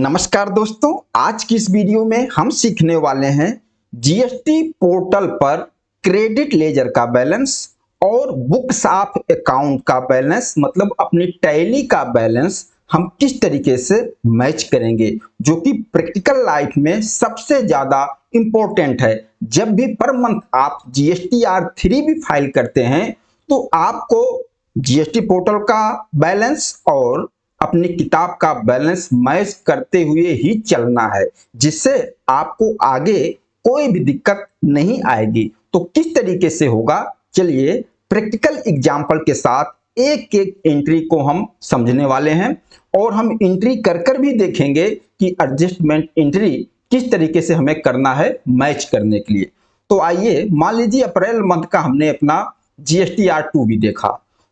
नमस्कार दोस्तों, आज की इस वीडियो में हम सीखने वाले हैं जीएसटी पोर्टल पर क्रेडिट लेजर का बैलेंस और बुक्स ऑफ अकाउंट का बैलेंस मतलब अपनी टैली का बैलेंस हम किस तरीके से मैच करेंगे, जो कि प्रैक्टिकल लाइफ में सबसे ज्यादा इंपॉर्टेंट है। जब भी पर मंथ आप GSTR3 भी फाइल करते हैं तो आपको जीएसटी पोर्टल का बैलेंस और अपनी किताब का बैलेंस मैच करते हुए ही चलना है, जिससे आपको आगे कोई भी दिक्कत नहीं आएगी। तो किस तरीके से होगा, चलिए प्रैक्टिकल एग्जांपल के साथ एक एक एंट्री को हम समझने वाले हैं और हम एंट्री कर भी देखेंगे कि एडजस्टमेंट एंट्री किस तरीके से हमें करना है मैच करने के लिए। तो आइए, मान लीजिए अप्रैल मंथ का हमने अपना GSTR2B देखा,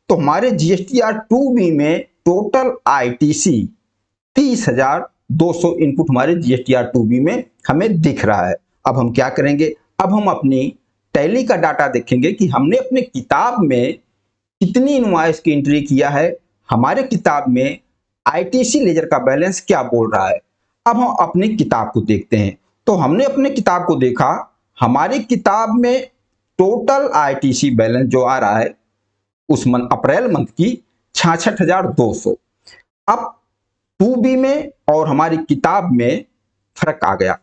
तो हमारे GSTR2B में टोटल ITC 30,200 इनपुट हमारे GSTR2B में हमें दिख रहा है। अब हम क्या करेंगे, अब हम अपनी टैली का डाटा देखेंगे कि हमने अपने किताब में कितनी इनवॉइस की एंट्री किया है, हमारे किताब में ITC लेजर का बैलेंस क्या बोल रहा है। अब हम अपनी किताब को देखते हैं, तो हमने अपने किताब को देखा, हमारी किताब में टोटल ITC बैलेंस जो आ रहा है उस मंथ अप्रैल मंथ की 66,200। अब 2B में और हमारी किताब में फर्क आ गया,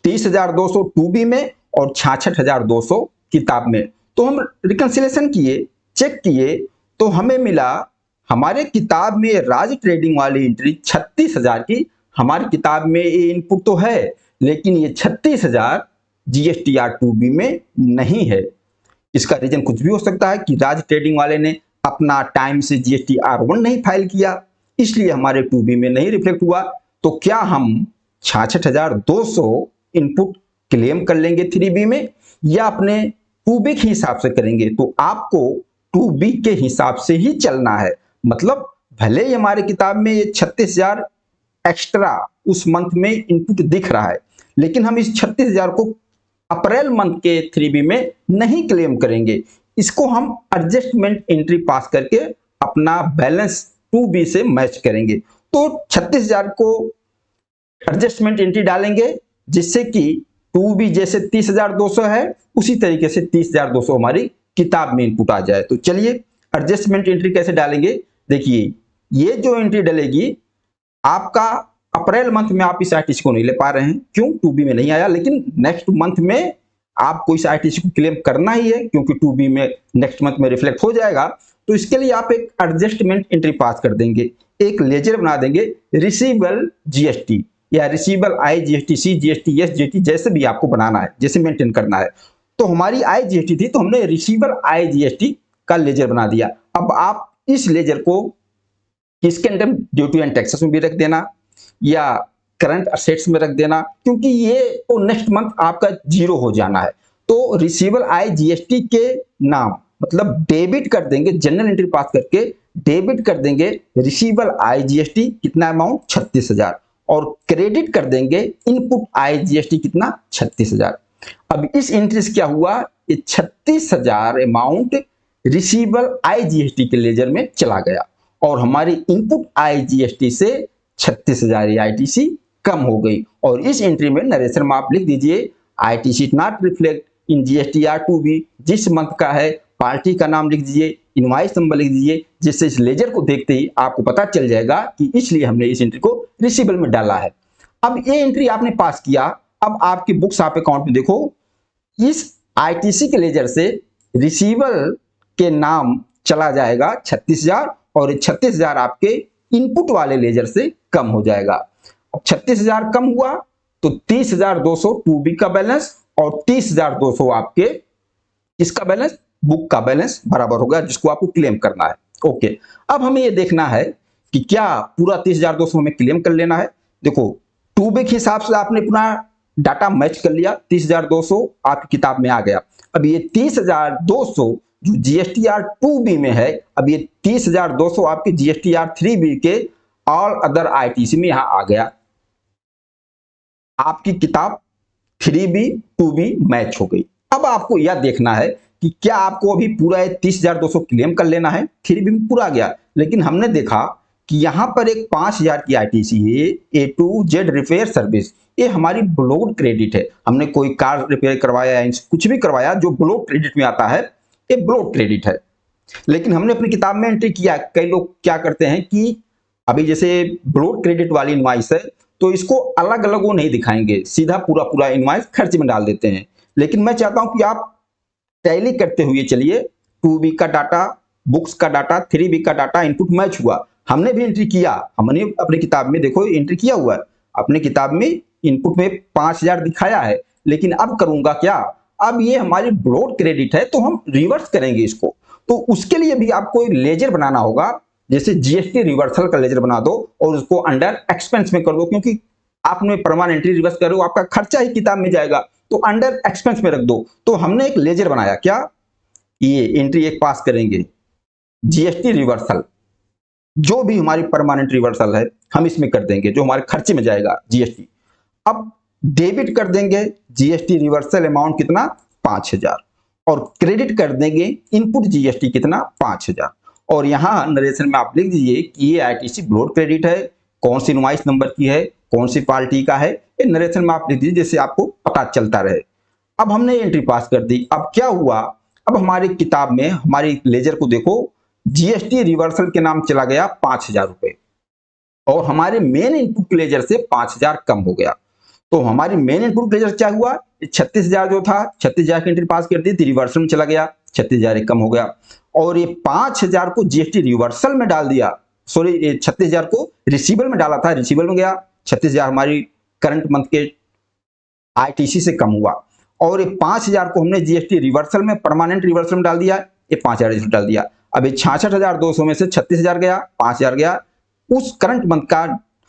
30,200 2B में और 66,200 किताब में। तो हम रिकंसिलेशन किए, चेक किए, तो हमें मिला हमारे किताब में राज ट्रेडिंग वाली एंट्री 36,000 की। हमारी किताब में ये इनपुट तो है, लेकिन ये 36,000 GSTR2B में नहीं है। इसका रीजन कुछ भी हो सकता है कि राज ट्रेडिंग वाले ने अपना टाइम से GSTR1 नहीं फाइल किया, इसलिए हमारे 2B में नहीं रिफ्लेक्ट हुआ। तो क्या हम 66,200 इनपुट क्लेम कर लेंगे 3B में या अपने 2B के हिसाब से करेंगे? तो आपको 2B के हिसाब से ही चलना है। मतलब भले ही हमारी किताब में ये 36,000 एक्स्ट्रा उस मंथ में इनपुट दिख रहा है, लेकिन हम इस 36,000 को अप्रैल मंथ के 3B में नहीं क्लेम करेंगे। इसको हम एडजस्टमेंट एंट्री पास करके अपना बैलेंस 2B से मैच करेंगे। तो 36,000 को एडजस्टमेंट एंट्री डालेंगे, जिससे कि 2B जैसे 30,200 है उसी तरीके से 30,200 हमारी किताब में इनपुट आ जाए। तो चलिए एडजस्टमेंट एंट्री कैसे डालेंगे, देखिए ये जो एंट्री डलेगी आपका अप्रैल मंथ में आप इस ITC को नहीं ले पा रहे हैं, क्यों? 2B में नहीं आया, लेकिन नेक्स्ट मंथ में आपको इस ITC को क्लेम करना ही है, क्योंकि 2B में नेक्स्ट मंथ में रिफ्लेक्ट हो जाएगा। तो इसके लिए आप एक एडजस्टमेंट एंट्री पास कर देंगे, एक लेजर बना देंगे रिसीवेबल GST या रिसीवेबल IGST, CGST, SGST, जैसे भी आपको बनाना है, जैसे मेंटेन करना है। तो हमारी IGST थी, तो हमने रिसीवेबल IGST का लेजर बना दिया। अब आप इस लेजर को किसके अंडर, ड्यूटी एंड टैक्सेस में भी रख देना या करंट असेट्स में रख देना, क्योंकि ये तो नेक्स्ट मंथ आपका जीरो हो जाना है। तो रिसीवेबल IGST के नाम मतलब डेबिट कर देंगे, जनरल एंट्री पास करके डेबिट कर देंगे रिसीवेबल IGST कितना अमाउंट 36,000 और क्रेडिट कर देंगे इनपुट IGST कितना 36,000। अब इस एंट्री से क्या हुआ, ये 36,000 अमाउंट रिसीवेबल IGST के लेजर में चला गया और हमारी इनपुट IGST से 36,000 ITC कम हो गई। और इस एंट्री में नरेशन में आप लिख दीजिए ITC not reflect in GSTR2B, जिस मंथ का है पार्टी का नाम लिख दीजिए, इनवॉइस नंबर लिख दीजिए, जिससे इस लेजर को देखते ही आपको पता चल जाएगा कि इसलिए हमने इस एंट्री को रिसीवेबल में डाला है। अब ये एंट्री आपने पास किया, अब आपकी बुक्स ऑफ अकाउंट में देखो, इस ITC के लेजर से रिसीवेबल के नाम चला जाएगा 36,000 और 36,000 आपके इनपुट वाले लेजर से कम हो जाएगा। अब 36,000 कम हुआ तो 30,200 2B का बैलेंस और 30,200 आपके इसका बैलेंस, बुक का बैलेंस बराबर होगा, जिसको आपको क्लेम करना है। ओके, अब हमें ये देखना है कि क्या पूरा 30,200 हमें क्लेम कर लेना है। देखो 2B के हिसाब से आपने अपना डाटा मैच कर लिया, 30,200 आपकी किताब में आ गया। अब ये 30,200 जो GSTR2B में है, अब ये 30,200 आपके GSTR3B के ऑल अदर ITC में यहां आ गया। आपकी किताब 3B 2B मैच हो गई। अब आपको यह देखना है कि क्या आपको अभी पूरा 30,200 क्लेम कर लेना है। 3B में पूरा आ गया, लेकिन हमने देखा कि यहाँ पर एक 5000 की आईटीसी है, ए टू जेड रिपेयर सर्विस, ये हमारी ब्लोड क्रेडिट है। हमने कोई कार रिपेयर करवाया या कुछ भी करवाया जो ब्लोड क्रेडिट में आता है, ये ब्लोड क्रेडिट है। लेकिन हमने अपनी किताब में एंट्री किया। कई लोग क्या करते हैं कि अभी जैसे ब्लोड क्रेडिट वाली इनवॉइस है तो इसको अलग अलग वो नहीं दिखाएंगे, सीधा पूरा पूरा इनवॉइस खर्च में डाल देते हैं। लेकिन मैं चाहता हूं कि आप टैली करते हुए चलिए, 2B का डाटा, बुक्स का डाटा, 3B का डाटा इनपुट मैच हुआ। हमने भी एंट्री किया, हमने अपनी किताब में देखो एंट्री किया हुआ है, अपनी किताब में इनपुट में 5000 दिखाया है। लेकिन अब करूंगा क्या, अब ये हमारी ब्लोड क्रेडिट है तो हम रिवर्स करेंगे इसको। तो उसके लिए भी आपको एक लेजर बनाना होगा, जैसे जीएसटी रिवर्सल का लेजर बना दो और उसको अंडर एक्सपेंस में कर दो, क्योंकि आपने परमानेंट एंट्री रिवर्स कर रहे हो, आपका खर्चा ही किताब में जाएगा, तो अंडर एक्सपेंस में रख दो। तो हमने एक लेजर बनाया, क्या ये एंट्री एक पास करेंगे, जीएसटी रिवर्सल, जो भी हमारी परमानेंट रिवर्सल है हम इसमें कर देंगे, जो हमारे खर्चे में जाएगा जीएसटी। अब डेबिट कर देंगे जीएसटी रिवर्सल अमाउंट कितना, 5000, और क्रेडिट कर देंगे इनपुट जीएसटी कितना, 5000। और यहां नरेशन में आप लिख दीजिए कि ये आईटीसी ब्लोड क्रेडिट है, कौन सी इनवॉइस नंबर की है, कौन सी पार्टी का है, ये नरेशन में आप लिख दीजिए जिससे आपको पता चलता रहे। अब हमने एंट्री पास कर दी। अब क्या हुआ, अब हमारी किताब में हमारी लेजर को देखो, जीएसटी रिवर्सल के नाम चला गया 5000 रुपए, और हमारे मेन इनपुट लेजर से 5000 कम हो गया। तो हमारी मेन इनपुट लेजर क्या हुआ, 36000 जो था, 36000 की एंट्री पास कर दी थी, रिवर्सल में चला गया, 36000 कम हो गया। और ये 5000 को जीएसटी रिवर्सल में डाल दिया, सॉरी ये 36000 को रिसीवेबल में डाला था, रिसीवेबल में गया, 36000 हमारी करंट मंथ के आईटीसी से कम हुआ। और ये 5000 को हमने जीएसटी रिवर्सल में, परमानेंट रिवर्सल में डाल दिया, ये 5000 डाल दिया। अब ये 66,200 में से 36,000 गया, 5000 गया, उस करंट मंथ का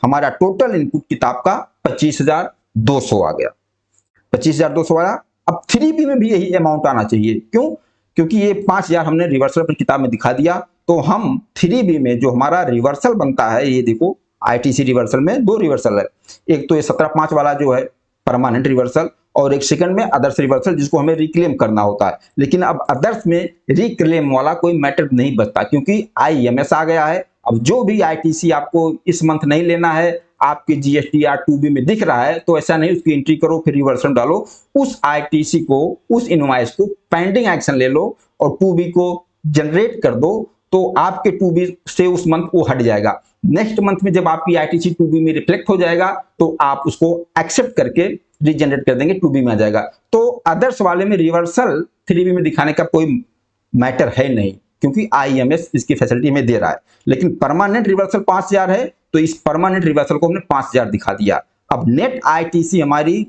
हमारा टोटल इनपुट किताब का 25,200 आ गया, 25,200 आया। अब 3B में भी यही अमाउंट आना चाहिए, क्यों, क्योंकि ये 5000 हमने रिवर्सल अपनी किताब में दिखा दिया। तो हम 3B में जो हमारा रिवर्सल बनता है, ये देखो आईटीसी रिवर्सल में 2 रिवर्सल है, एक तो ये 17/5 वाला जो है परमानेंट रिवर्सल, और एक सेकंड में अदर्स रिवर्सल जिसको हमें रिक्लेम करना होता है। लेकिन अब अदर्स में रिक्लेम वाला कोई मैटर नहीं बचता, क्योंकि आईएमएस आ गया है। अब जो भी आईटीसी आपको इस मंथ नहीं लेना है, आपके जीएसटी या 2B में दिख रहा है, तो ऐसा नहीं उसकी एंट्री करो फिर रिवर्सल डालो, उस आईटीसी को, उस इनवॉइस को पेंडिंग एक्शन ले लो और 2B को जनरेट कर दो, तो आपके 2B से उस मंथ वो हट जाएगा। नेक्स्ट मंथ में जब आपकी आईटीसी 2B में रिफ्लेक्ट हो जाएगा तो आप उसको एक्सेप्ट करके रीजनरेट कर देंगे, 2B में आ जाएगा। तो अदर्स वाले में रिवर्सल 3B में दिखाने का कोई मैटर है नहीं, क्योंकि आईएमएस इसकी फैसिलिटी में दे रहा है। लेकिन परमानेंट रिवर्सल 5000 है, तो इस परमानेंट रिवर्सल को हमने 5000 दिखा दिया। अब नेट आईटीसी हमारी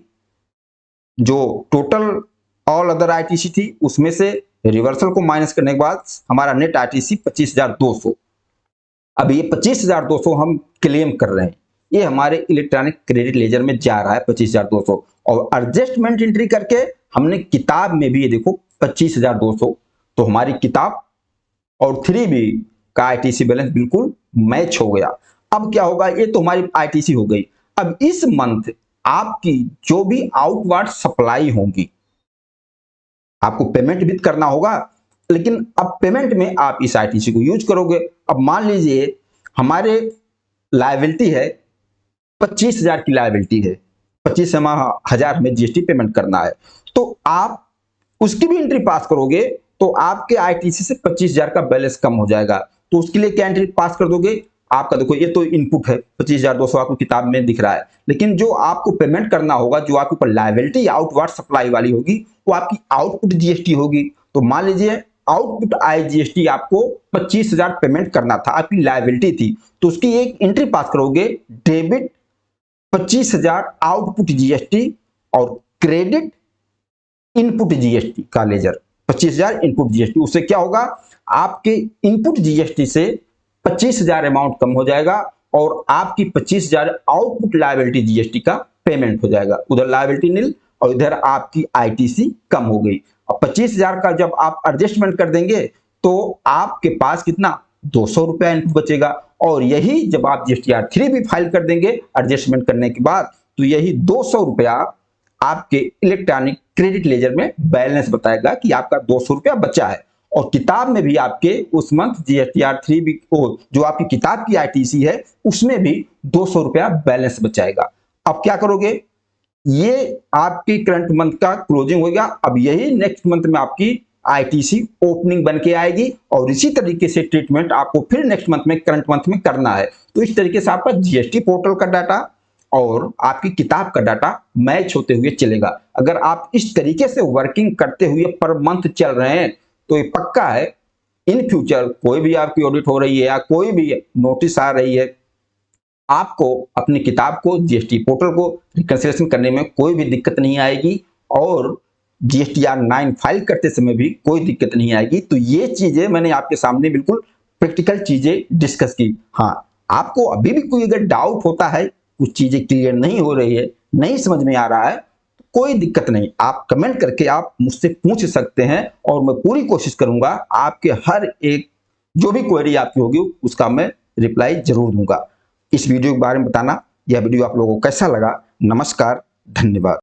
जो टोटल ऑल अदर आईटीसी थी, उसमें से रिवर्सल को माइनस करने के बाद हमारा नेट आईटीसी 25,200। अब ये 25,200 हम क्लेम कर रहे हैं, ये हमारे इलेक्ट्रॉनिक क्रेडिट लेजर में जा रहा है 25,200, और एडजस्टमेंट एंट्री करके हमने किताब में भी ये देखो 25,200, तो हमारी किताब और 3B का आईटीसी बैलेंस बिल्कुल मैच हो गया। अब क्या होगा, ये तो हमारी आईटीसी हो गई। अब इस मंथ आपकी जो भी आउटवार्ड सप्लाई होंगी, आपको पेमेंट भी करना होगा, लेकिन अब पेमेंट में आप इस आईटीसी को यूज करोगे। अब मान लीजिए हमारे लायबिलिटी है 25,000 की लायबिलिटी है, 25,000 हमें जीएसटी पेमेंट करना है, तो आप उसकी भी एंट्री पास करोगे तो आपके आईटीसी से 25,000 का बैलेंस कम हो जाएगा। तो उसके लिए क्या एंट्री पास कर दोगे, आपका देखो ये तो इनपुट है 25,200 आपको किताब में दिख रहा है, लेकिन जो आपको पेमेंट करना होगा, जो आपके ऊपर लायबिलिटी आउटवार्ड सप्लाई वाली होगी, वो आपकी आउटपुट जीएसटी होगी। तो मान लीजिए आउटपुट आई जीएसटी आपको 25,000 पेमेंट करना था, आपकी लायबिलिटी थी, तो उसकी एक एंट्री पास करोगे, डेबिट 25,000 आउटपुट जीएसटी और क्रेडिट इनपुट जीएसटी का लेजर 25,000 इनपुट जीएसटी। उससे क्या होगा, आपके इनपुट जीएसटी से 25,000 अमाउंट कम हो जाएगा और आपकी 25,000 आउटपुट लायबिलिटी जीएसटी का पेमेंट हो जाएगा। उधर लायबिलिटी नील और इधर आपकी आईटीसी कम हो गई। अब 25,000 का जब आप एडजस्टमेंट कर देंगे तो आपके पास कितना, 200 रुपया इनपुट बचेगा। और यही जब आप जीएसटीआर 3B फाइल कर देंगे एडजस्टमेंट करने के बाद, तो यही 200 रुपया आपके इलेक्ट्रॉनिक क्रेडिट लेजर में बैलेंस बताएगा कि आपका 200 रुपया बचा है। और किताब में भी आपके उस मंथ GSTR 3 भी जो आपकी किताब की ITC है उसमें भी 200 रुपया बैलेंस बचाएगा। अब क्या करोगे, ये आपकी करंट मंथ का क्लोजिंग होगा। अब यही नेक्स्ट मंथ में आपकी ITC ओपनिंग बन के आएगी और इसी तरीके से ट्रीटमेंट आपको फिर नेक्स्ट मंथ में करंट मंथ में करना है। तो इस तरीके से आपका GST पोर्टल का डाटा और आपकी किताब का डाटा मैच होते हुए चलेगा। अगर आप इस तरीके से वर्किंग करते हुए पर मंथ चल रहे हैं तो ये पक्का है इन फ्यूचर कोई भी आपकी ऑडिट हो रही है या कोई भी नोटिस आ रही है, आपको अपनी किताब को GST पोर्टल को रिकंसिलिएशन करने में कोई भी दिक्कत नहीं आएगी और GSTR 9 फाइल करते समय भी कोई दिक्कत नहीं आएगी। तो ये चीजें मैंने आपके सामने बिल्कुल प्रैक्टिकल चीजें डिस्कस की। हाँ, आपको अभी भी कोई अगर डाउट होता है, कुछ चीजें क्लियर नहीं हो रही है, नहीं समझ में आ रहा है, तो कोई दिक्कत नहीं, आप कमेंट करके आप मुझसे पूछ सकते हैं और मैं पूरी कोशिश करूंगा आपके हर एक जो भी क्वेरी आपकी होगी उसका मैं रिप्लाई जरूर दूंगा। इस वीडियो के बारे में बताना, यह वीडियो आप लोगों को कैसा लगा। नमस्कार, धन्यवाद।